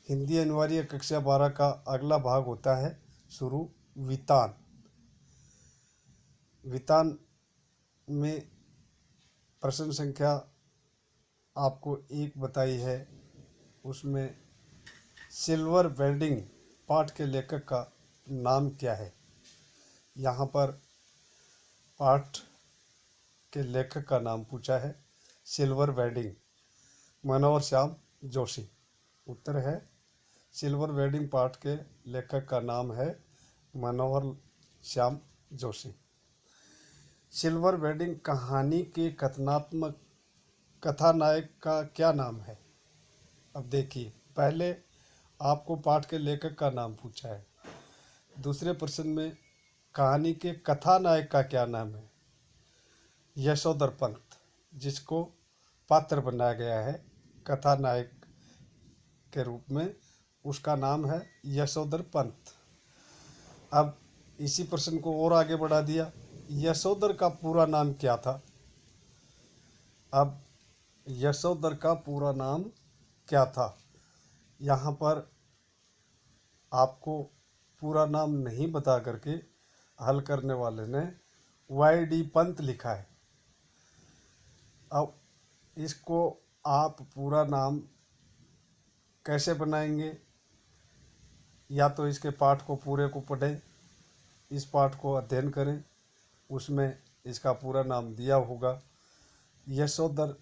हिंदी अनिवार्य कक्षा 12 का अगला भाग होता है शुरू। वितान। वितान में प्रश्न संख्या आपको 1 बताई है। उसमें सिल्वर वेल्डिंग पाठ के लेखक का नाम क्या है। यहाँ पर पाठ के लेखक का नाम पूछा है सिल्वर वेल्डिंग, मनोहर श्याम जोशी। उत्तर है सिल्वर वेल्डिंग पाठ के लेखक का नाम है मनोहर श्याम जोशी। सिल्वर वेल्डिंग कहानी के कथानायक का क्या नाम है। अब देखिए, पहले आपको पाठ के लेखक का नाम पूछा है। दूसरे प्रश्न में कहानी के कथानायक का क्या नाम है। यशोधर पंत, जिसको पात्र बनाया गया है कथानायक के रूप में, उसका नाम है यशोधर पंत। अब इसी प्रश्न को और आगे बढ़ा दिया, यशोधर का पूरा नाम क्या था। अब यशोधर का पूरा नाम क्या था, यहाँ पर आपको पूरा नाम नहीं बता करके हल करने वाले ने YD पंत लिखा है। अब इसको आप पूरा नाम कैसे बनाएंगे, या तो इसके पाठ को पूरे को पढ़ें, इस पाठ को अध्ययन करें, उसमें इसका पूरा नाम दिया होगा। यशोधर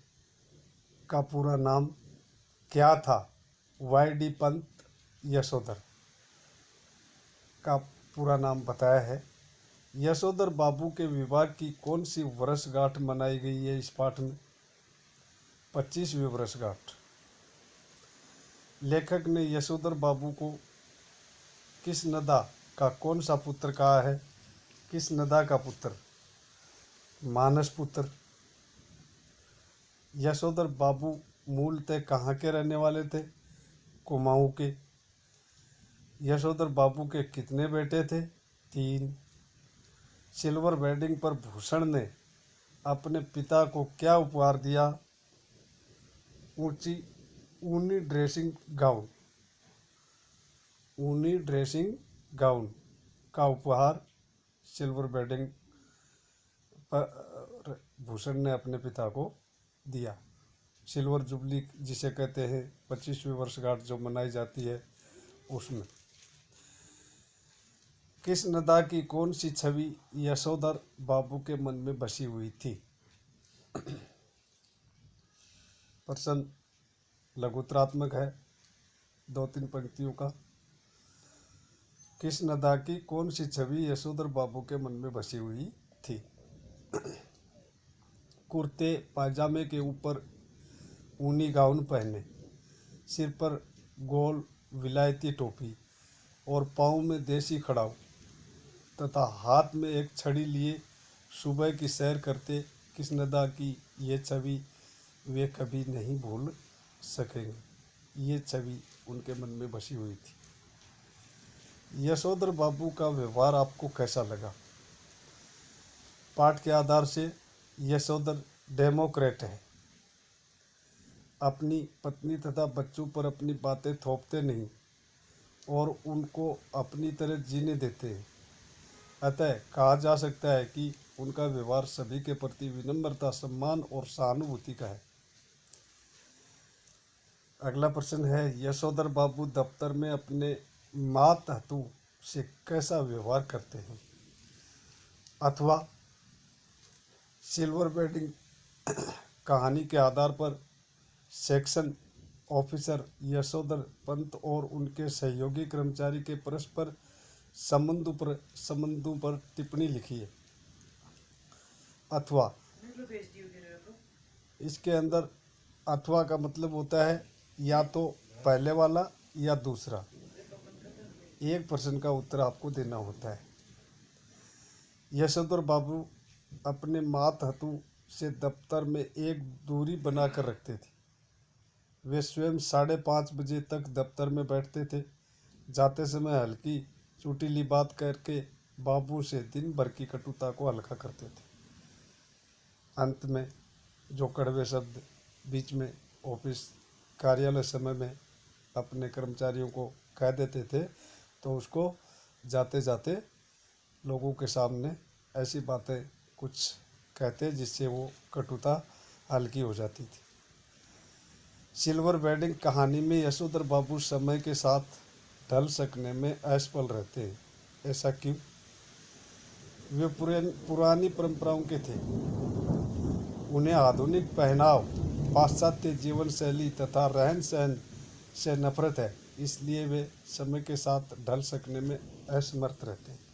का पूरा नाम क्या था। YD पंत यशोधर का पूरा नाम बताया है। यशोधर बाबू के विवाह की कौन सी वर्षगांठ मनाई गई है इस पाठ में। 25वीं वर्षगांठ। लेखक ने यशोधर बाबू को किस नदा का कौन सा पुत्र कहा है। किस नदा का पुत्र। मानस पुत्र। यशोधर बाबू मूलतः कहाँ के रहने वाले थे। कुमाऊं के। यशोधर बाबू के कितने बेटे थे। 3। सिल्वर वेडिंग पर भूषण ने अपने पिता को क्या उपहार दिया। ऊनी ड्रेसिंग गाउन का उपहार सिल्वर वेडिंग पर भूषण ने अपने पिता को दिया। सिल्वर जुबली जिसे कहते हैं 25वीं वर्षगांठ जो मनाई जाती है, उसमें किस नदा की कौन सी छवि यशोधर बाबू के मन में बसी हुई थी। प्रश्न लघुतरात्मक है, 2-3 पंक्तियों का। किस नदा की कौन सी छवि यशोधर बाबू के मन में बसी हुई थी। कुर्ते पायजामे के ऊपर ऊनी गाउन पहने, सिर पर गोल विलायती टोपी और पाँव में देसी खड़ाऊ तथा हाथ में एक छड़ी लिए सुबह की सैर करते किस नदा की ये छवि वे कभी नहीं भूल सकेंगे। ये छवि उनके मन में बसी हुई थी। यशोधर बाबू का व्यवहार आपको कैसा लगा। पाठ के आधार से यशोधर डेमोक्रेट है। अपनी पत्नी तथा बच्चों पर अपनी बातें थोपते नहीं और उनको अपनी तरह जीने देते हैं। अतः कहा जा सकता है कि उनका व्यवहार सभी के प्रति विनम्रता, सम्मान और सहानुभूति का है। अगला प्रश्न है, यशोधर बाबू दफ्तर में अपने मातहतू से कैसा व्यवहार करते हैं। अथवा सिल्वर वेडिंग कहानी के आधार पर सेक्शन ऑफिसर यशोधर पंत और उनके सहयोगी कर्मचारी के परस्पर संबंधों पर टिप्पणी लिखिए। अथवा, इसके अंदर अथवा का मतलब होता है या तो पहले वाला या दूसरा। एक प्रश्न का उत्तर आपको देना होता है। यशोधर बाबू अपने मातहतू से दफ्तर में एक दूरी बनाकर रखते थे। वे स्वयं 5:30 बजे तक दफ्तर में बैठते थे। जाते समय हल्की चुटीली बात करके बाबू से दिन भर की कटुता को हल्का करते थे। अंत में जो कड़वे शब्द बीच में ऑफिस कार्यालय समय में अपने कर्मचारियों को कह देते थे तो उसको जाते जाते लोगों के सामने ऐसी बातें कुछ कहते जिससे वो कटुता हल्की हो जाती थी। सिल्वर वेडिंग कहानी में यशोधर बाबू समय के साथ ढल सकने में असफल रहते हैं। ऐसा क्यों? वे पुरानी परंपराओं के थे। उन्हें आधुनिक पहनाव, पाश्चात्य जीवन शैली तथा रहन सहन से नफरत है, इसलिए वे समय के साथ ढल सकने में असमर्थ रहते हैं।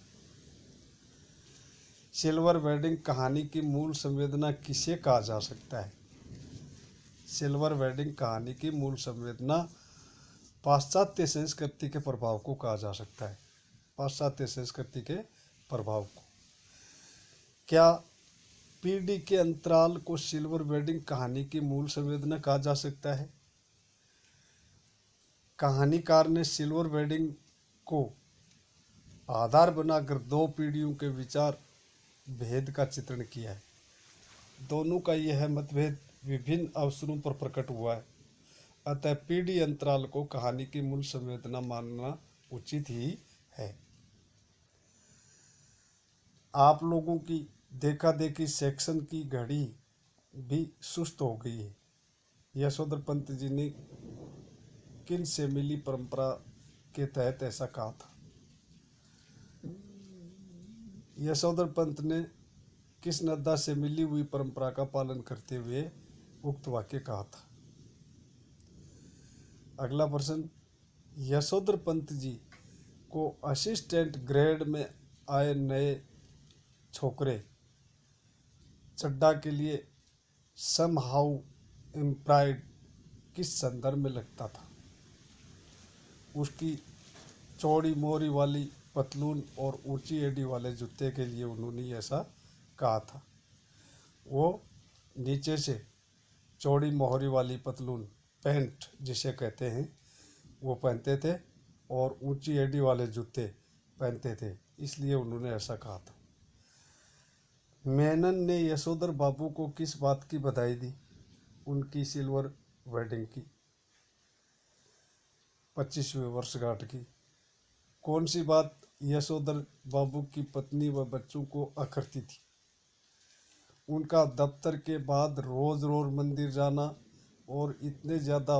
सिल्वर वेडिंग कहानी की मूल संवेदना किसे कहा जा सकता है? सिल्वर वेडिंग कहानी की मूल संवेदना पाश्चात्य संस्कृति के प्रभाव को कहा जा सकता है। पाश्चात्य संस्कृति के प्रभाव को। क्या पीढ़ी के अंतराल को सिल्वर वेडिंग कहानी की मूल संवेदना कहा जा सकता है? कहानीकार ने सिल्वर वेडिंग को आधार बनाकर दो पीढ़ियों के विचार भेद का चित्रण किया है। दोनों का यह मतभेद विभिन्न अवसरों पर प्रकट हुआ है, अतः पीढ़ी अंतराल को कहानी की मूल संवेदना मानना उचित ही है। आप लोगों की देखा देखी सेक्शन की घड़ी भी सुस्त हो गई है। यशोधर पंत जी ने किन से मिली परंपरा के तहत ऐसा कहा था? यशोधर पंत ने किस नद्दा से मिली हुई परंपरा का पालन करते हुए उक्त वाक्य कहा था? अगला प्रश्न, यशोधर पंत जी को असिस्टेंट ग्रेड में आए नए छोकरे चड्डा के लिए समहाउ एम्प्लॉयड किस संदर्भ में लगता था? उसकी चौड़ी मोरी वाली पतलून और ऊंची एड़ी वाले जूते के लिए उन्होंने ऐसा कहा था। वो नीचे से चौड़ी मोहरी वाली पतलून, पैंट जिसे कहते हैं, वो पहनते थे और ऊंची एड़ी वाले जूते पहनते थे, इसलिए उन्होंने ऐसा कहा था। मेनन ने यशोधर बाबू को किस बात की बधाई दी? उनकी सिल्वर वेडिंग की 25वीं वर्षगांठ की। कौन सी बात यशोधर बाबू की पत्नी व बच्चों को अखरती थी? उनका दफ्तर के बाद रोज रोज मंदिर जाना और इतने ज़्यादा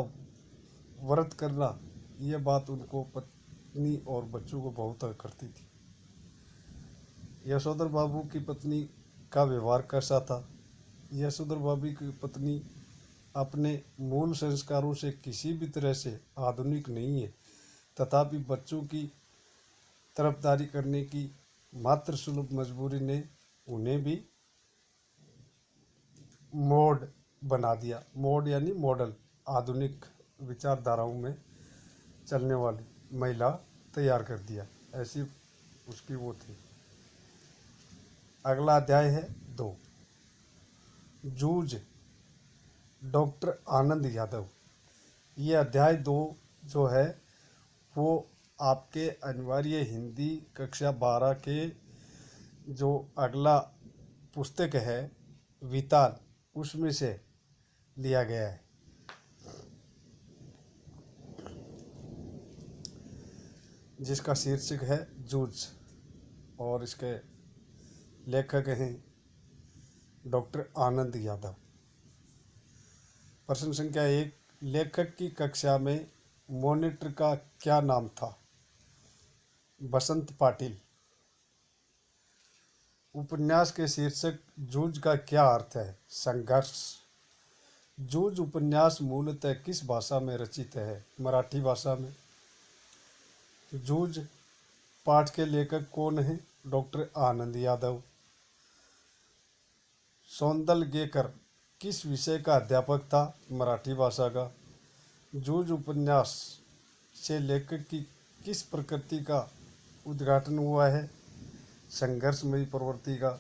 व्रत करना, यह बात उनको पत्नी और बच्चों को बहुत अखरती थी। यशोधर बाबू की पत्नी का व्यवहार कैसा था? यशोधर बाबू की पत्नी अपने मूल संस्कारों से किसी भी तरह से आधुनिक नहीं है, तथापि बच्चों की तरफदारी करने की मात्र सुलभ मजबूरी ने उन्हें भी मोड बना दिया। मोड यानी मॉडल, आधुनिक विचारधाराओं में चलने वाली महिला तैयार कर दिया, ऐसी उसकी वो थी। अगला अध्याय है 2, जूझ, डॉक्टर आनंद यादव। ये अध्याय 2 जो है वो आपके अनिवार्य हिंदी कक्षा 12 के जो अगला पुस्तक है विताल, उसमें से लिया गया है। जिसका शीर्षक है जूझ और इसके लेखक हैं डॉक्टर आनंद यादव। प्रश्न संख्या 1, लेखक की कक्षा में मॉनिटर का क्या नाम था? बसंत पाटिल। उपन्यास के शीर्षक जूझ का क्या अर्थ है? संघर्ष। जूझ उपन्यास मूलतः किस भाषा में रचित है? मराठी भाषा में। जूझ पाठ के लेखक कौन है? डॉक्टर आनंद यादव। सौंदलगेकर किस विषय का अध्यापक था? मराठी भाषा का। जूझ उपन्यास से लेखक की किस प्रकृति का उद्घाटन हुआ है? संघर्षमयी प्रवृत्ति का।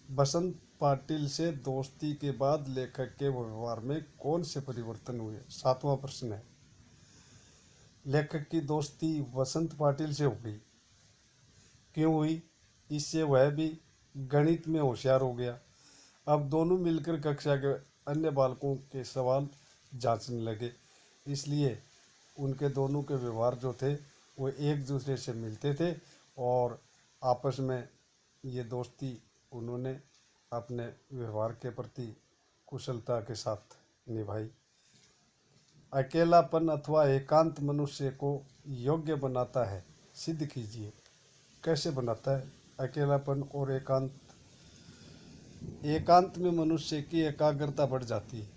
बसंत पाटिल से दोस्ती के बाद लेखक के व्यवहार में कौन से परिवर्तन हुए? 7वां प्रश्न है। लेखक की दोस्ती बसंत पाटिल से हो गई, क्यों हुई? इससे वह भी गणित में होशियार हो गया। अब दोनों मिलकर कक्षा के अन्य बालकों के सवाल जांचने लगे, इसलिए उनके दोनों के व्यवहार जो थे वो एक दूसरे से मिलते थे और आपस में ये दोस्ती उन्होंने अपने व्यवहार के प्रति कुशलता के साथ निभाई। अकेलापन अथवा एकांत मनुष्य को योग्य बनाता है, सिद्ध कीजिए। कैसे बनाता है अकेलापन और एकांत? एकांत में मनुष्य की एकाग्रता बढ़ जाती है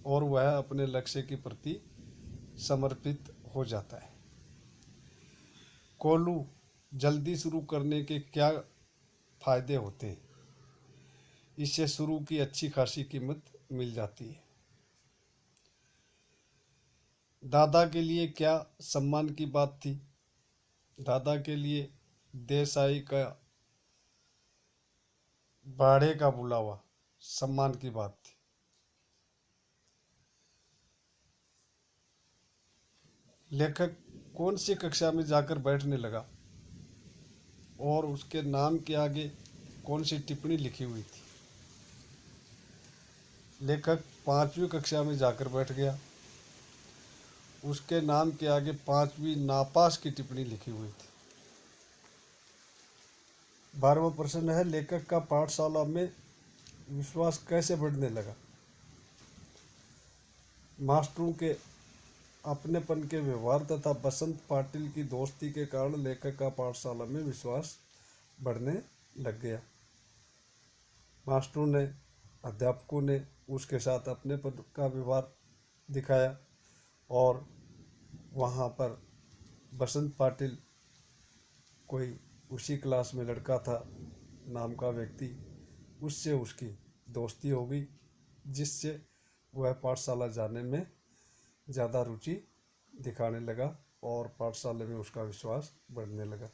और वह अपने लक्ष्य के प्रति समर्पित हो जाता है। कोलू जल्दी शुरू करने के क्या फायदे होते हैं? इससे शुरू की अच्छी खासी कीमत मिल जाती है। दादा के लिए क्या सम्मान की बात थी? दादा के लिए देसाई का बाड़े का बुलावा सम्मान की बात थी। लेखक कौन सी कक्षा में जाकर बैठने लगा और उसके नाम के आगे कौन सी टिप्पणी लिखी हुई थी? लेखक 5वीं कक्षा में जाकर बैठ गया। उसके नाम के आगे 5वीं नापास की टिप्पणी लिखी हुई थी। 12वां प्रश्न है, लेखक का पाठशाला में विश्वास कैसे बढ़ने लगा? मास्टरों के अपनेपन के व्यवहार तथा बसंत पाटिल की दोस्ती के कारण लेखक का पाठशाला में विश्वास बढ़ने लग गया। मास्टरों ने, अध्यापकों ने उसके साथ अपनेपन का व्यवहार दिखाया और वहाँ पर बसंत पाटिल कोई उसी क्लास में लड़का था नाम का व्यक्ति, उससे उसकी दोस्ती हो गई, जिससे वह पाठशाला जाने में ज़्यादा रुचि दिखाने लगा और पाठशाला में उसका विश्वास बढ़ने लगा।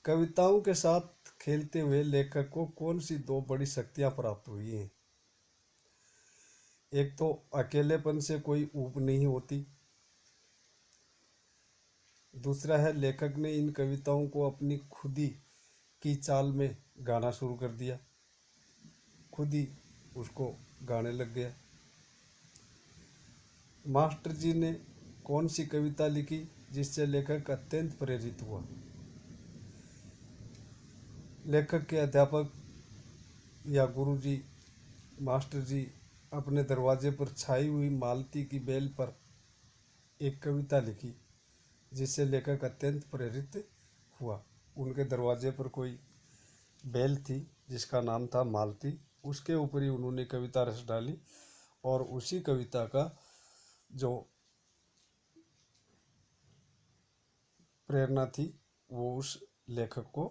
कविताओं के साथ खेलते हुए लेखक को कौन सी 2 बड़ी शक्तियाँ प्राप्त हुई हैं? एक तो अकेलेपन से कोई ऊब नहीं होती। दूसरा है, लेखक ने इन कविताओं को अपनी खुदी की चाल में गाना शुरू कर दिया, खुद ही उसको गाने लग गया। मास्टर जी ने कौन सी कविता लिखी जिससे लेखक अत्यंत प्रेरित हुआ? लेखक के अध्यापक या गुरु जी, मास्टर जी अपने दरवाजे पर छाई हुई मालती की बेल पर एक कविता लिखी जिससे लेखक अत्यंत प्रेरित हुआ। उनके दरवाजे पर कोई बेल थी जिसका नाम था मालती, उसके ऊपर ही उन्होंने कविता रच डाली और उसी कविता का जो प्रेरणा थी वो उस लेखक को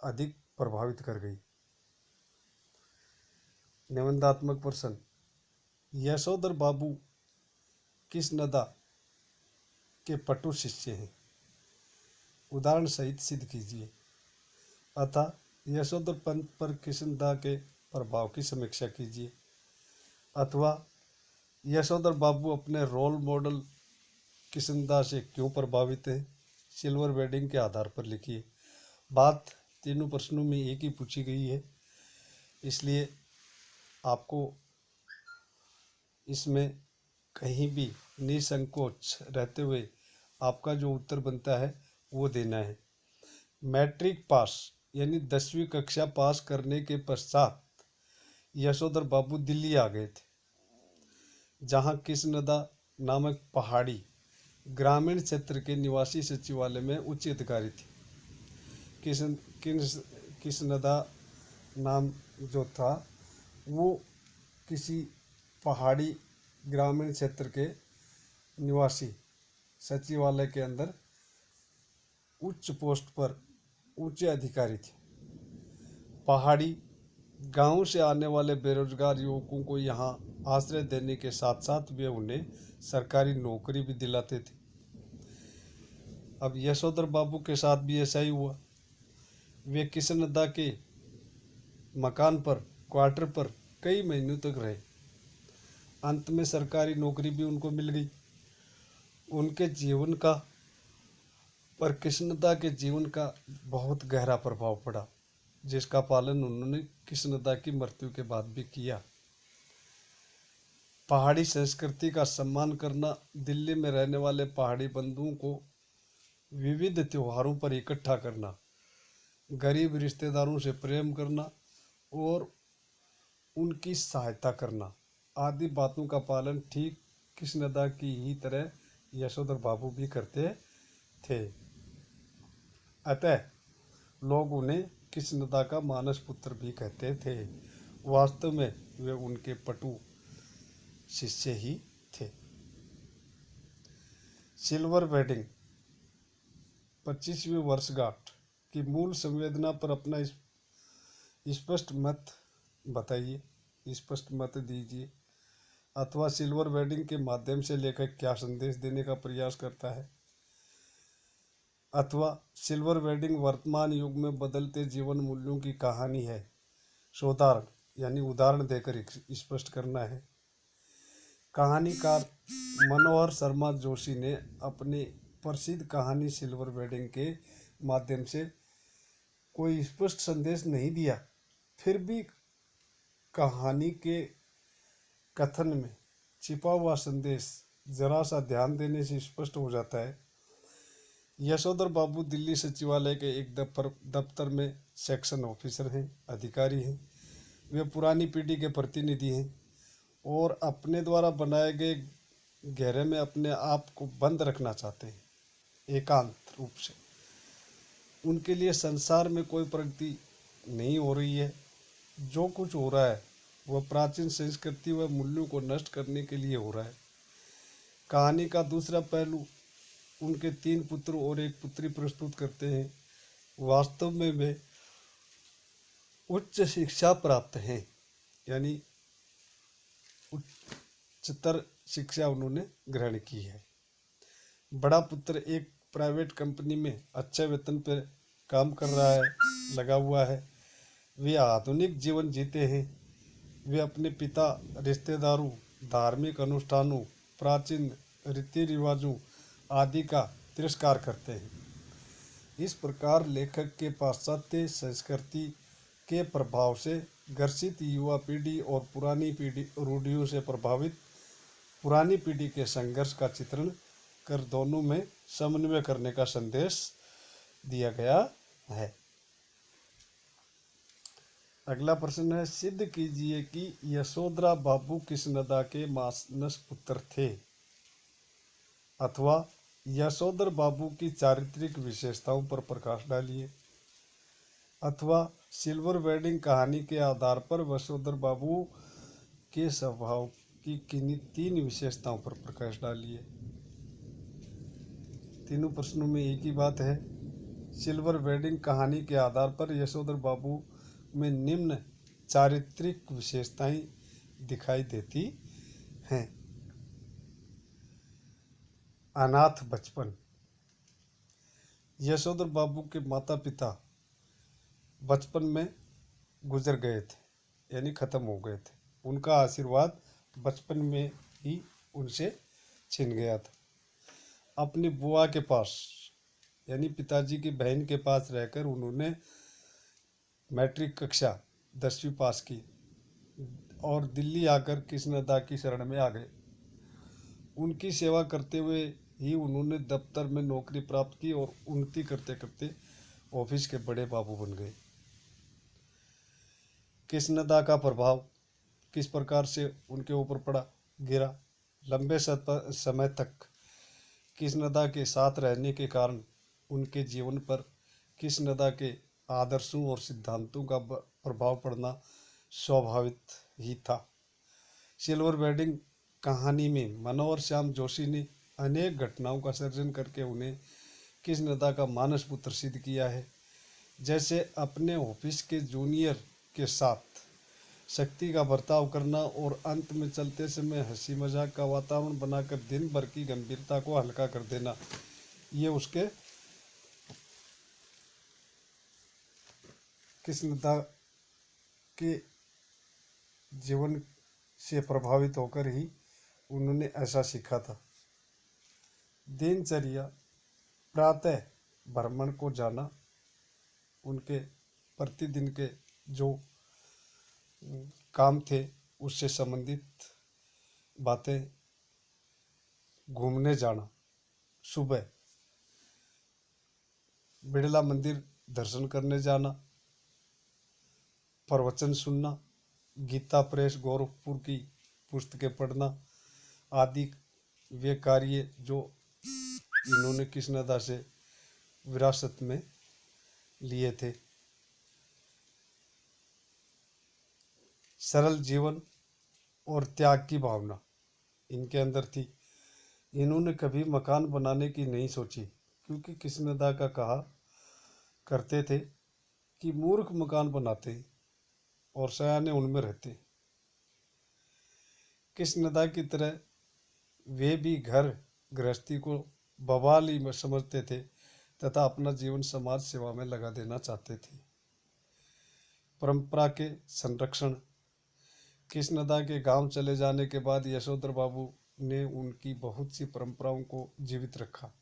अधिक प्रभावित कर गई। निबंधात्मक प्रश्न, यशोधर बाबू किस नदा के पटु शिष्य हैं? उदाहरण सहित सिद्ध कीजिए। अतः यशोधर पंत पर कृष्णदा के प्रभाव की समीक्षा कीजिए। अथवा यशोधर बाबू अपने रोल मॉडल कृष्णदा से क्यों प्रभावित हैं? सिल्वर वेडिंग के आधार पर लिखिए। बात तीनों प्रश्नों में एक ही पूछी गई है, इसलिए आपको इसमें कहीं भी निसंकोच रहते हुए आपका जो उत्तर बनता है वो देना है। मैट्रिक पास यानी 10वीं कक्षा पास करने के पश्चात यशोधर बाबू दिल्ली आ गए थे, जहाँ कृष्णदा नामक पहाड़ी ग्रामीण क्षेत्र के निवासी सचिवालय में उच्च अधिकारी थे। कृष्णदा नाम जो था वो किसी पहाड़ी ग्रामीण क्षेत्र के निवासी सचिवालय के अंदर उच्च पोस्ट पर ऊंचे अधिकारी थे। पहाड़ी गांव से आने वाले बेरोजगार युवकों को यहाँ आश्रय देने के साथ साथ वे उन्हें सरकारी नौकरी भी दिलाते थे। अब यशोधर बाबू के साथ भी ऐसा ही हुआ। वे कृष्णदा के मकान पर, क्वार्टर पर कई महीनों तक रहे। अंत में सरकारी नौकरी भी उनको मिल गई। उनके जीवन का पर कृष्णदा के जीवन का बहुत गहरा प्रभाव पड़ा, जिसका पालन उन्होंने कृष्णदा की मृत्यु के बाद भी किया। पहाड़ी संस्कृति का सम्मान करना, दिल्ली में रहने वाले पहाड़ी बंधुओं को विविध त्योहारों पर इकट्ठा करना, गरीब रिश्तेदारों से प्रेम करना और उनकी सहायता करना आदि बातों का पालन ठीक कृष्णदा की ही तरह यशोधर बाबू भी करते थे। अतः लोग उन्हें कृष्णदा का मानस पुत्र भी कहते थे। वास्तव में वे उनके पटु शिष्य ही थे। सिल्वर वेडिंग 25वीं वर्षगांठ की मूल संवेदना पर अपना स्पष्ट मत बताइए, स्पष्ट मत दीजिए, अथवा सिल्वर वेडिंग के माध्यम से लेखक क्या संदेश देने का प्रयास करता है, अथवा सिल्वर वेडिंग वर्तमान युग में बदलते जीवन मूल्यों की कहानी है। सोदाहरण यानी उदाहरण देकर स्पष्ट करना है। कहानीकार मनोहर शर्मा जोशी ने अपनी प्रसिद्ध कहानी सिल्वर वेडिंग के माध्यम से कोई स्पष्ट संदेश नहीं दिया, फिर भी कहानी के कथन में छिपा हुआ संदेश जरा सा ध्यान देने से स्पष्ट हो जाता है। यशोधर बाबू दिल्ली सचिवालय के एक दफ्तर में सेक्शन ऑफिसर हैं, अधिकारी हैं। वे पुरानी पीढ़ी के प्रतिनिधि हैं और अपने द्वारा बनाए गए घेरे में अपने आप को बंद रखना चाहते हैं, एकांत रूप से। उनके लिए संसार में कोई प्रगति नहीं हो रही है। जो कुछ हो रहा है वह प्राचीन संस्कृति व मूल्यों को नष्ट करने के लिए हो रहा है। कहानी का दूसरा पहलू उनके 3 पुत्र और 1 पुत्री प्रस्तुत करते हैं। वास्तव में वे उच्च शिक्षा प्राप्त हैं, यानी उच्चतर शिक्षा उन्होंने ग्रहण की है। बड़ा पुत्र एक प्राइवेट कंपनी में अच्छे वेतन पर काम कर रहा है, लगा हुआ है। वे आधुनिक जीवन जीते हैं। वे अपने पिता, रिश्तेदारों, धार्मिक अनुष्ठानों, प्राचीन रीति रिवाजों आदि का तिरस्कार करते हैं। इस प्रकार लेखक के पाश्चात्य संस्कृति के प्रभाव से ग्रसित युवा पीढ़ी और पुरानी पीढ़ी रूढ़ियों से प्रभावित पुरानी पीढ़ी के संघर्ष का चित्रण कर दोनों में समन्वय करने का संदेश दिया गया है। अगला प्रश्न है, सिद्ध कीजिए कि यशोधरा बाबू कृष्णदा के मानस पुत्र थे, अथवा यशोधर बाबू की चारित्रिक विशेषताओं पर प्रकाश डालिए, अथवा सिल्वर वेडिंग कहानी के आधार पर यशोधर बाबू के स्वभाव की किन्हीं 3 विशेषताओं पर प्रकाश डालिए। तीनों प्रश्नों में एक ही बात है। सिल्वर वेडिंग कहानी के आधार पर यशोधर बाबू में निम्न चारित्रिक विशेषताएं दिखाई देती हैं। अनाथ बचपन। यशोधर बाबू के माता पिता बचपन में गुजर गए थे, यानी खत्म हो गए थे। उनका आशीर्वाद बचपन में ही उनसे छिन गया था। अपनी बुआ के पास, यानी पिताजी की बहन के पास रहकर उन्होंने मैट्रिक कक्षा 10वीं पास की और दिल्ली आकर कृष्णदा की शरण में आ गए। उनकी सेवा करते हुए ही उन्होंने दफ्तर में नौकरी प्राप्त की और उन्नति करते करते ऑफिस के बड़े बाबू बन गए। कृष्णदा का प्रभाव किस प्रकार से उनके ऊपर गिरा। लंबे समय तक कृष्णदा के साथ रहने के कारण उनके जीवन पर कृष्णदा के आदर्शों और सिद्धांतों का प्रभाव पड़ना स्वाभाविक ही था। सिल्वर वेडिंग कहानी में मनोहर श्याम जोशी ने अनेक घटनाओं का सर्जन करके उन्हें कृष्णदा का मानस पुत्र सिद्ध किया है। जैसे अपने ऑफिस के जूनियर के साथ शक्ति का बर्ताव करना और अंत में चलते समय हंसी मजाक का वातावरण बनाकर दिन भर की गंभीरता को हल्का कर देना, ये उसके कृष्णदा के जीवन से प्रभावित होकर ही उन्होंने ऐसा सीखा था। दिनचर्या, प्रातः भ्रमण को जाना, उनके प्रतिदिन के जो काम थे उससे संबंधित बातें, घूमने जाना, सुबह बिड़ला मंदिर दर्शन करने जाना, प्रवचन सुनना, गीता प्रेस गोरखपुर की पुस्तकें पढ़ना आदि वे कार्य जो इन्होंने कृष्णदा से विरासत में लिए थे। सरल जीवन और त्याग की भावना इनके अंदर थी। इन्होंने कभी मकान बनाने की नहीं सोची, क्योंकि कृष्णदा का कहा करते थे कि मूर्ख मकान बनाते और सयाने उनमें रहते। कृष्णदा की तरह वे भी घर गृहस्थी को बवाल ही समझते थे तथा अपना जीवन समाज सेवा में लगा देना चाहते थे। परंपरा के संरक्षण। कृष्णदा के गांव चले जाने के बाद यशोधर बाबू ने उनकी बहुत सी परंपराओं को जीवित रखा,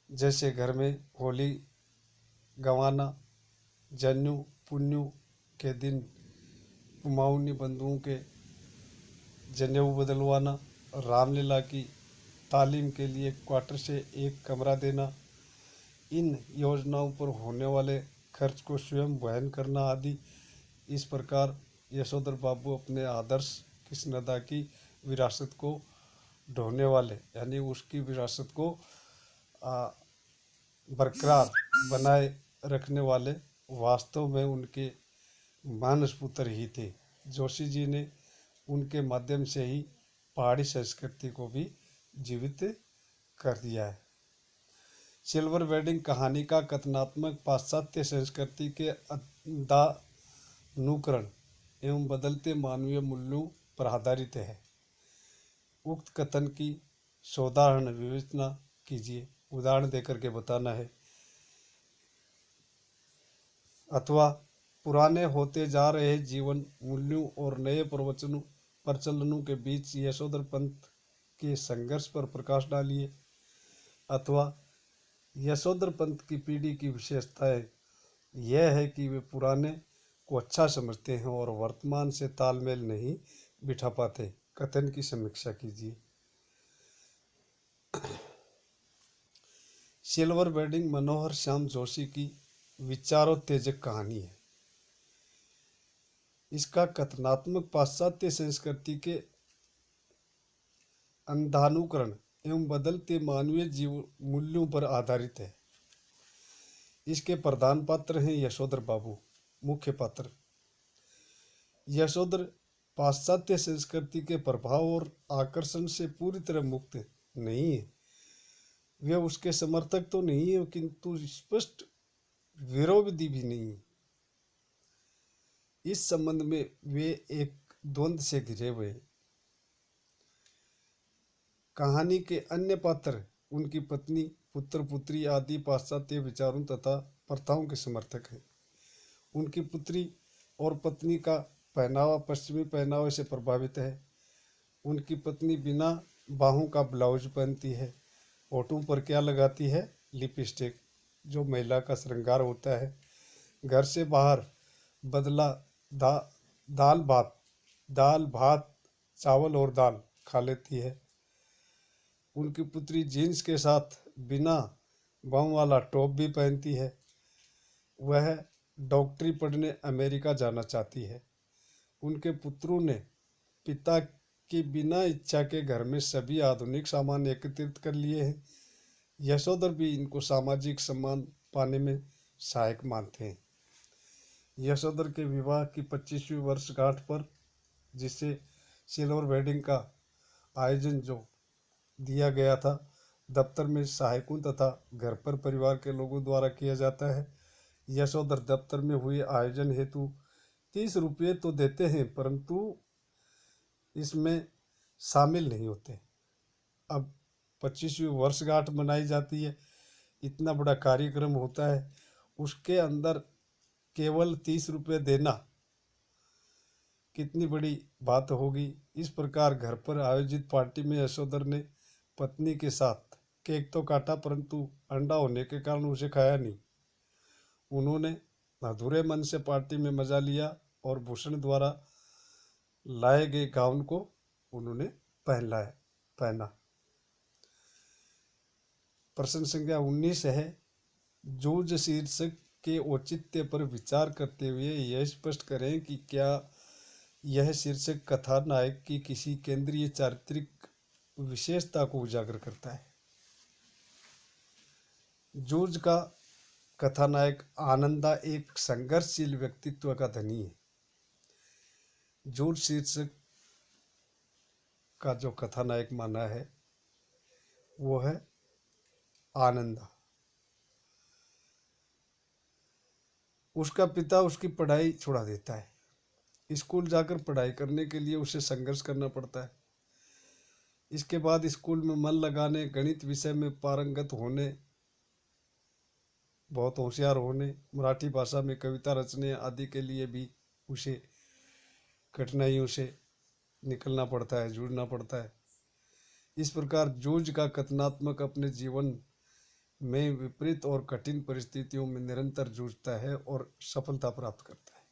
जैसे घर में होली गंवाना, जन्यू पुन्यू के दिन कुमाऊनी बंधुओं के जनेऊ बदलवाना, रामलीला की तालीम के लिए क्वार्टर से एक कमरा देना, इन योजनाओं पर होने वाले खर्च को स्वयं वहन करना आदि। इस प्रकार यशोधर बाबू अपने आदर्श कृष्णदा की विरासत को ढोने वाले, यानी उसकी विरासत को बरकरार बनाए रखने वाले वास्तव में उनके मानस पुत्र ही थे। जोशी जी ने उनके माध्यम से ही पहाड़ी संस्कृति को भी जीवित कर दिया है। सिल्वर वेडिंग कहानी का कथनात्मक पाश्चात्य संस्कृति के अनुकरण एवं बदलते मानवीय मूल्यों पर आधारित है। उक्त कथन की साधारण विवेचना कीजिए, उदाहरण देकर के बताना है। अथवा पुराने होते जा रहे जीवन मूल्यों और नए प्रचलनों के बीच यशोधर पंथ के संघर्ष पर प्रकाश डालिए। अथवा यशोधर पंथ की पीढ़ी की विशेषताएं यह है कि वे पुराने को अच्छा समझते हैं और वर्तमान से तालमेल नहीं बिठा पाते। कथन की समीक्षा कीजिए। सिल्वर वेडिंग मनोहर श्याम जोशी की विचारोत्तेजक कहानी है। इसका कथनात्मक पाश्चात्य संस्कृति के अंधानुकरण एवं बदलते मानवीय जीवन मूल्यों पर आधारित है। इसके प्रधान पात्र हैं यशोधर बाबू। मुख्य पात्र यशोधर पाश्चात्य संस्कृति के प्रभाव और आकर्षण से पूरी तरह मुक्त नहीं है। वे उसके समर्थक तो नहीं है, किंतु स्पष्ट विरोधी भी नहीं है। इस संबंध में वे एक द्वंद्व से घिरे हुए। कहानी के अन्य पात्र उनकी पत्नी, पुत्र पुत्री आदि पाश्चात्य विचारों तथा प्रथाओं के समर्थक हैं। उनकी पुत्री और पत्नी का पहनावा पश्चिमी पहनावे से प्रभावित है। उनकी पत्नी बिना बाहों का ब्लाउज पहनती है। होठों पर क्या लगाती है? लिपस्टिक, जो महिला का श्रृंगार होता है। घर से बाहर बदला दाल भात चावल और दाल खा लेती है। उनकी पुत्री जीन्स के साथ बिना बाहों वाला टॉप भी पहनती है। वह डॉक्टरी पढ़ने अमेरिका जाना चाहती है। उनके पुत्रों ने पिता की बिना इच्छा के घर में सभी आधुनिक सामान एकत्रित कर लिए हैं। यशोधर भी इनको सामाजिक सम्मान पाने में सहायक मानते हैं। यशोधर के विवाह की 25वीं वर्षगांठ पर, जिसे सिल्वर वेडिंग का आयोजन जो दिया गया था, दफ्तर में सहायकों तथा घर पर परिवार के लोगों द्वारा किया जाता है। यशोधर दफ्तर में हुए आयोजन हेतु 30 रुपये तो देते हैं, परंतु इसमें शामिल नहीं होते। अब 25वीं वर्षगांठ मनाई जाती है, इतना बड़ा कार्यक्रम होता है, उसके अंदर केवल 30 रुपये देना कितनी बड़ी बात होगी। इस प्रकार घर पर आयोजित पार्टी में यशोधर ने पत्नी के साथ केक तो काटा, परंतु अंडा होने के कारण उसे खाया नहीं। उन्होंने अधूरे मन से पार्टी में मजा लिया और भूषण द्वारा लाए गए गाउन को उन्होंने पहना। प्रश्न संख्या 19 है, जूझ शीर्षक के औचित्य पर विचार करते हुए यह स्पष्ट करें कि क्या यह शीर्षक कथानायक की किसी केंद्रीय चारित्रिक विशेषता को उजागर करता है। जूझ का कथानायक आनंदा एक संघर्षशील व्यक्तित्व का धनी है। जूझ शीर्षक का जो कथानायक माना है वो है आनंदा। उसका पिता उसकी पढ़ाई छुड़ा देता है। स्कूल जाकर पढ़ाई करने के लिए उसे संघर्ष करना पड़ता है। इसके बाद स्कूल में मन लगाने, गणित विषय में पारंगत होने, बहुत होशियार होने, मराठी भाषा में कविता रचने आदि के लिए भी उसे कठिनाइयों से निकलना पड़ता है, जूझना पड़ता है। इस प्रकार जूझ का कथनात्मक अपने जीवन में विपरीत और कठिन परिस्थितियों में निरंतर जूझता है और सफलता प्राप्त करता है।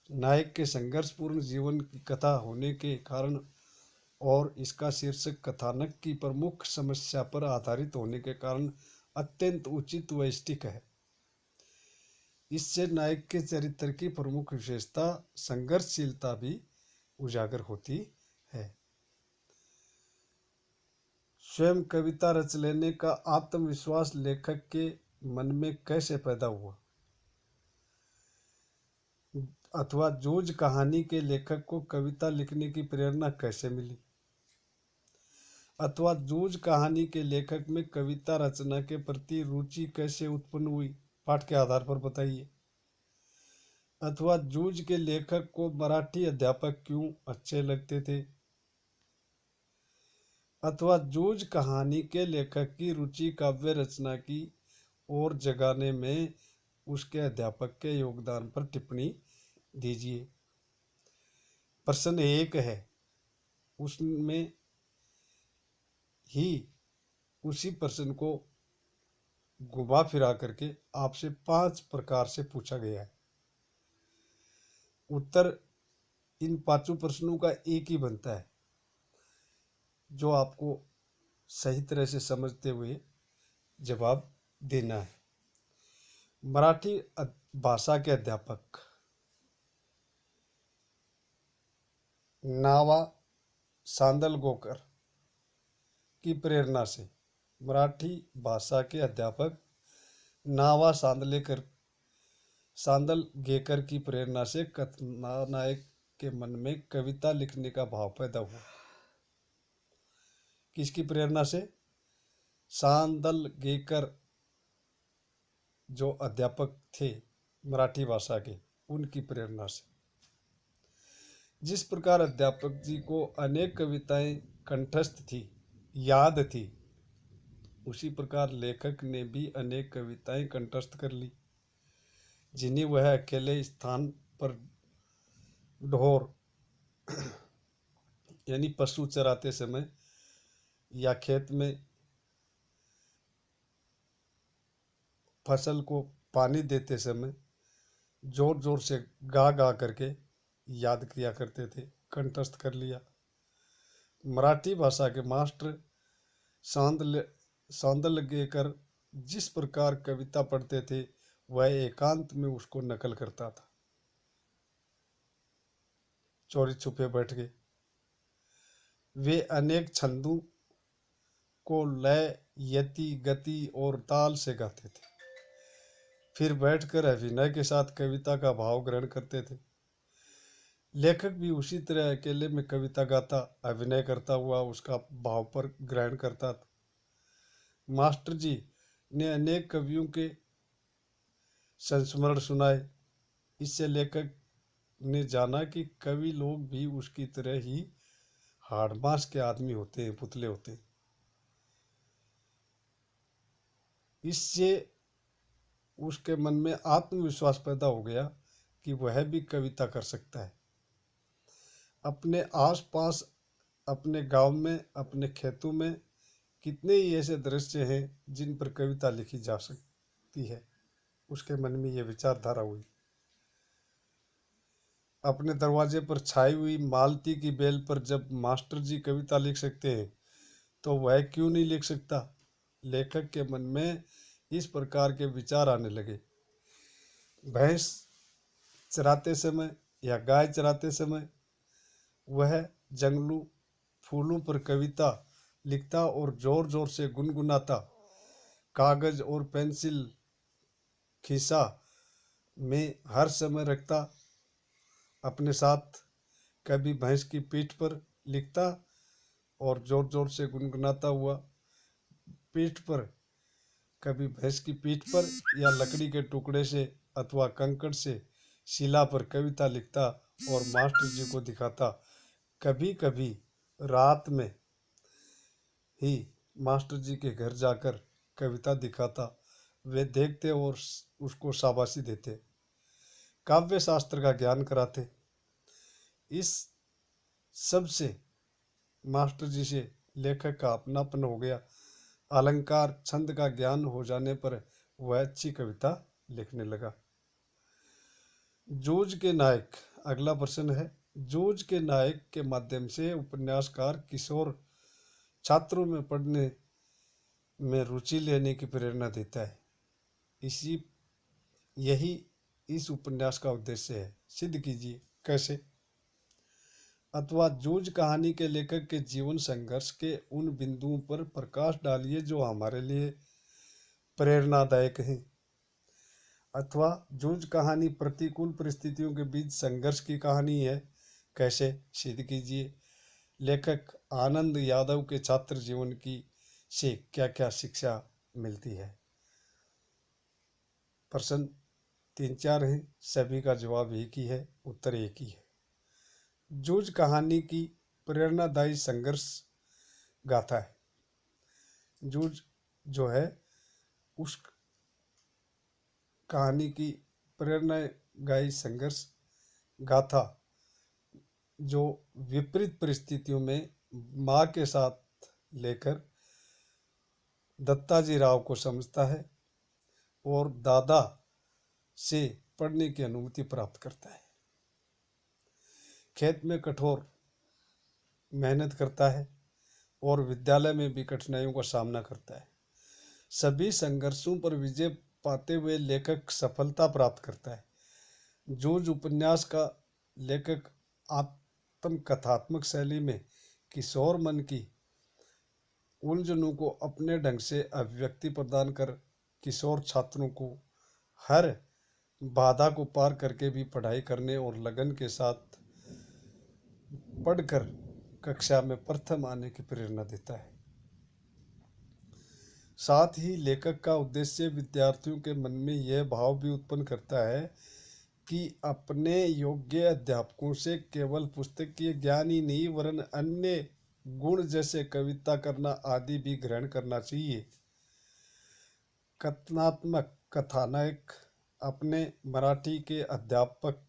नायक के संघर्षपूर्ण जीवन की कथा होने के कारण और इसका शीर्षक कथानक की प्रमुख समस्या पर आधारित होने के कारण अत्यंत उचित व सटीक है। इससे नायक के चरित्र की प्रमुख विशेषता संघर्षशीलता भी उजागर होती है। स्वयं कविता रच लेने का आत्मविश्वास लेखक के मन में कैसे पैदा हुआ, अथवा जूझ कहानी के लेखक को कविता लिखने की प्रेरणा कैसे मिली, अथवा जूझ कहानी के लेखक में कविता रचना के प्रति रुचि कैसे उत्पन्न हुई, पाठ के आधार पर बताइए। अथवा जूझ के लेखक को मराठी अध्यापक क्यों अच्छे लगते थे, अथवा जूझ कहानी के लेखक की रुचि काव्य रचना की ओर जगाने में उसके अध्यापक के योगदान पर टिप्पणी दीजिए। प्रश्न 1 है, उसमें ही उसी प्रश्न को घुमा फिरा करके आपसे 5 प्रकार से पूछा गया है। उत्तर इन 5 प्रश्नों का एक ही बनता है, जो आपको सही तरह से समझते हुए जवाब देना है। मराठी भाषा के अध्यापक नावा सांदलगोकर की प्रेरणा से, मराठी भाषा के अध्यापक नावा सांदलगेकर की प्रेरणा से कथानायक के मन में कविता लिखने का भाव पैदा हुआ। किसकी प्रेरणा से? सांदलगेकर जो अध्यापक थे मराठी भाषा के, उनकी प्रेरणा से। जिस प्रकार अध्यापक जी को अनेक कविताएं कंठस्थ थी, याद थी, उसी प्रकार लेखक ने भी अनेक कविताएं कंठस्थ कर ली, जिन्हें वह अकेले स्थान पर ढोर यानी पशु चराते समय या खेत में फसल को पानी देते समय जोर जोर से गा गा करके याद किया करते थे, कंठस्थ कर लिया। मराठी भाषा के मास्टर सांदलगेकर जिस प्रकार कविता पढ़ते थे, वह एकांत में उसको नकल करता था, चोरी छुपे बैठ गए। वे अनेक छंदों को लय, यति, गति और ताल से गाते थे, फिर बैठकर अभिनय के साथ कविता का भाव ग्रहण करते थे। लेखक भी उसी तरह अकेले में कविता गाता, अभिनय करता हुआ उसका भाव पर ग्रहण करता था। मास्टर जी ने अनेक कवियों के संस्मरण सुनाए। इससे लेखक ने जाना कि कवि लोग भी उसकी तरह ही हाड़ मांस के आदमी होते हैं, पुतले होते हैं। इससे उसके मन में आत्मविश्वास पैदा हो गया कि वह भी कविता कर सकता है। अपने आसपास, अपने गांव में, अपने खेतों में कितने ही ऐसे दृश्य हैं जिन पर कविता लिखी जा सकती है। उसके मन में यह विचारधारा हुई। अपने दरवाजे पर छाई हुई मालती की बेल पर जब मास्टर जी कविता लिख सकते हैं तो वह क्यों नहीं लिख सकता। लेखक के मन में इस प्रकार के विचार आने लगे। भैंस चराते समय या गाय चराते समय वह जंगलों फूलों पर कविता लिखता और जोर जोर से गुनगुनाता। कागज और पेंसिल खीसा में हर समय रखता अपने साथ। कभी भैंस की पीठ पर लिखता और जोर जोर से गुनगुनाता हुआ पीठ पर, कभी भैंस की पीठ पर या लकड़ी के टुकड़े से अथवा कंकड़ से शिला पर कविता लिखता और मास्टर जी को दिखाता। कभी कभी रात में ही मास्टर जी के घर जाकर कविता दिखाता। वे देखते और उसको शाबाशी देते, काव्य शास्त्र का ज्ञान कराते। इस सब से मास्टर जी से लेखक का अपनापन हो गया। अलंकार छंद का ज्ञान हो जाने पर वह अच्छी कविता लिखने लगा। जूझ के नायक, अगला प्रश्न है। जूझ के नायक के माध्यम से उपन्यासकार किशोर छात्रों में पढ़ने में रुचि लेने की प्रेरणा देता है। यही इस उपन्यास का उद्देश्य है। सिद्ध कीजिए कैसे। अथवा जूझ कहानी के लेखक के जीवन संघर्ष के उन बिंदुओं पर प्रकाश डालिए जो हमारे लिए प्रेरणादायक हैं। अथवा जूझ कहानी प्रतिकूल परिस्थितियों के बीच संघर्ष की कहानी है। कैसे। सिद्ध कीजिए। लेखक आनंद यादव के छात्र जीवन की से क्या क्या शिक्षा मिलती है। प्रश्न 3-4 हैं, सभी का जवाब एक ही है, उत्तर एक ही है। जूझ कहानी की प्रेरणादायी संघर्ष गाथा है। जूझ जो है उस कहानी की प्रेरणादायी संघर्ष गाथा जो विपरीत परिस्थितियों में माँ के साथ लेकर दत्ताजी राव को समझता है और दादा से पढ़ने की अनुमति प्राप्त करता है। खेत में कठोर मेहनत करता है और विद्यालय में भी कठिनाइयों का सामना करता है। सभी संघर्षों पर विजय पाते हुए लेखक सफलता प्राप्त करता है। जूझ उपन्यास का लेखक आत्मकथात्मक शैली में किशोर मन की उलझनों को अपने ढंग से अभिव्यक्ति प्रदान कर किशोर छात्रों को हर बाधा को पार करके भी पढ़ाई करने और लगन के साथ पढ़कर कक्षा में प्रथम आने की प्रेरणा देता है। साथ ही लेखक का उद्देश्य विद्यार्थियों के मन में यह भाव भी उत्पन्न करता है कि अपने योग्य अध्यापकों से केवल पुस्तकीय ज्ञान ही नहीं वरन अन्य गुण जैसे कविता करना आदि भी ग्रहण करना चाहिए। कथनात्मक कथानक अपने मराठी के अध्यापक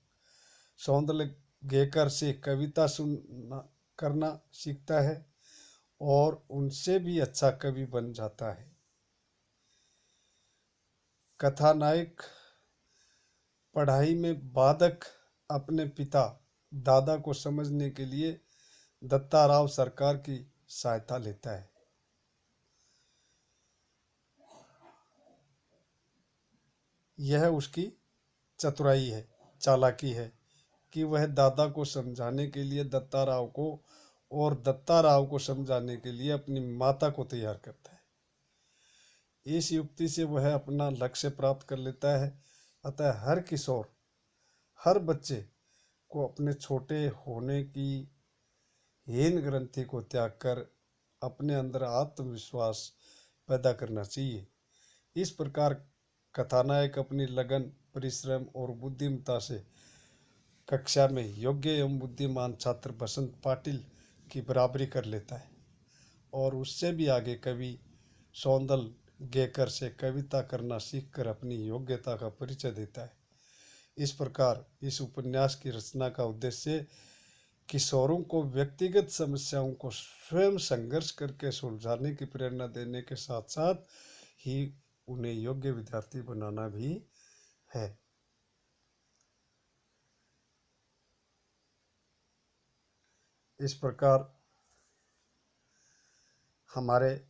सौंदलगेकर से कविता सुनना करना सीखता है और उनसे भी अच्छा कवि बन जाता है। कथानायक पढ़ाई में बाधक अपने पिता दादा को समझने के लिए दत्ताराव सरकार की सहायता लेता है। यह उसकी चतुराई है, चालाकी है कि वह दादा को समझाने के लिए दत्ताराव को और दत्ताराव को समझाने के लिए अपनी माता को तैयार करता है। इस युक्ति से वह अपना लक्ष्य प्राप्त कर लेता है। अतः हर किशोर, हर बच्चे को अपने छोटे होने की हीन ग्रंथि को त्याग कर अपने अंदर आत्मविश्वास पैदा करना चाहिए। इस प्रकार कथानायक अपनी लगन, परिश्रम और बुद्धिमत्ता से कक्षा में योग्य एवं बुद्धिमान छात्र बसंत पाटिल की बराबरी कर लेता है और उससे भी आगे कवि सौंदल गेकर से कविता करना सीखकर अपनी योग्यता का परिचय देता है। इस प्रकार इस उपन्यास की रचना का उद्देश्य किशोरों को व्यक्तिगत समस्याओं को स्वयं संघर्ष करके सुलझाने की प्रेरणा देने के साथ साथ ही उन्हें योग्य विद्यार्थी बनाना भी है। इस प्रकार हमारे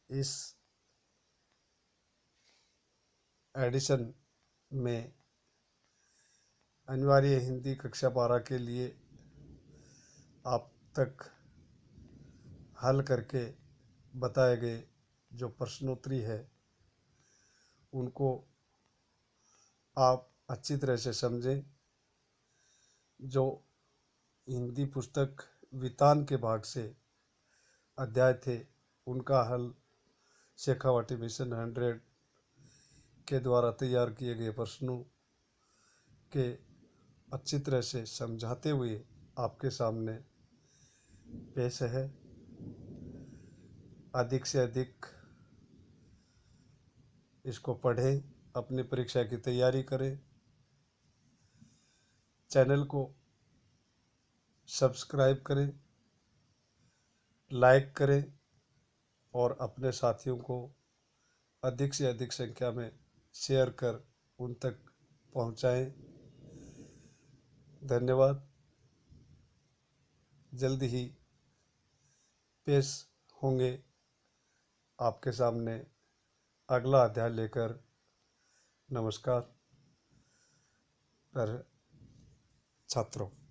इस एडिशन में अनिवार्य हिंदी कक्षा 12 के लिए आप तक हल करके बताए गए जो प्रश्नोत्तरी है उनको आप अच्छी तरह से समझें। जो हिंदी पुस्तक वितान के भाग से अध्याय थे उनका हल शेखावाटी मिशन 100 के द्वारा तैयार किए गए प्रश्नों के अच्छी तरह से समझाते हुए आपके सामने पेश है। अधिक से अधिक इसको पढ़ें, अपनी परीक्षा की तैयारी करें। चैनल को सब्सक्राइब करें, लाइक करें और अपने साथियों को अधिक से अधिक संख्या में शेयर कर उन तक पहुंचाएं। धन्यवाद। जल्द ही पेश होंगे आपके सामने अगला अध्याय लेकर। नमस्कार छात्रों।